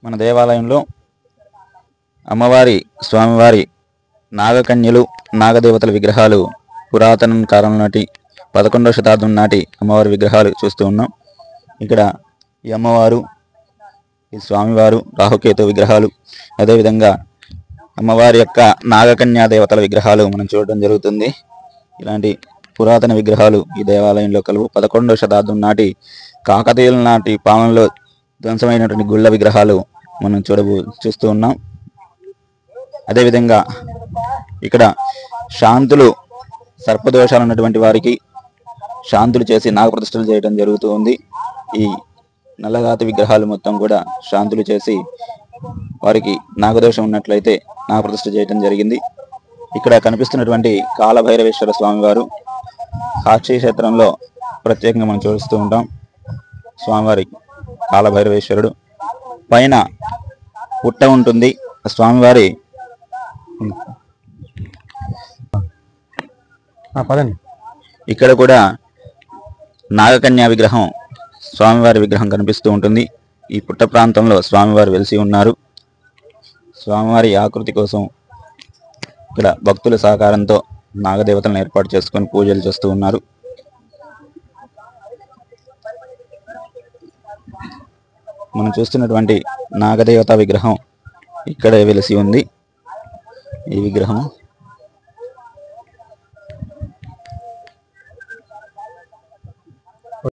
మన దేవాలయంలో అమ్మవారి స్వామివారి నాగకన్యలు నాగదేవతల విగ్రహాలు పురాతన కాలం నాటి 11వ శతాబ్దం నాటి అమ్మవారి విగ్రహాలు చూస్తూ ఉన్నాం. ఇక్కడ ఈ అమ్మవారు ఈ స్వామివారు రాహుకేతు విగ్రహాలు, అదేవిధంగా అమ్మవారి యొక్క నాగకన్యా దేవతల విగ్రహాలు మనం చూడడం జరుగుతుంది. ఇలాంటి పురాతన విగ్రహాలు ఈ దేవాలయంలో కలవు. 11వ శతాబ్దం నాటి కాకతీయుల నాటి పాలనలో ధ్వంసమైనటువంటి గుళ్ళ విగ్రహాలు మనం చూస్తూ ఉన్నాం. అదేవిధంగా ఇక్కడ శాంతులు సర్పదోషాలు ఉన్నటువంటి వారికి శాంతులు చేసి నాగప్రతిష్ఠలు చేయడం జరుగుతూ ఉంది. ఈ నల్లరాతి విగ్రహాలు మొత్తం కూడా శాంతులు చేసి వారికి నాగదోషం ఉన్నట్లయితే నాగప్రతిష్ఠ చేయడం జరిగింది. ఇక్కడ కనిపిస్తున్నటువంటి కాలభైరవేశ్వర స్వామివారు కాశీ క్షేత్రంలో ప్రత్యేకంగా మనం చూస్తూ ఉంటాం. స్వామివారి కాలభైరవేశ్వరుడు పైన పుట్ట ఉంటుంది. స్వామివారి ఇక్కడ కూడా నాగకన్యా విగ్రహం స్వామివారి విగ్రహం కనిపిస్తూ ఉంటుంది. ఈ పుట్ట ప్రాంతంలో స్వామివారు వెలిసి ఉన్నారు. స్వామివారి ఆకృతి కోసం ఇక్కడ భక్తుల సహకారంతో నాగదేవతలను ఏర్పాటు చేసుకొని పూజలు చేస్తూ ఉన్నారు. మనం చూస్తున్నటువంటి నాగదేవత విగ్రహం ఇక్కడే వెలిసి ఉంది. ఈ విగ్రహం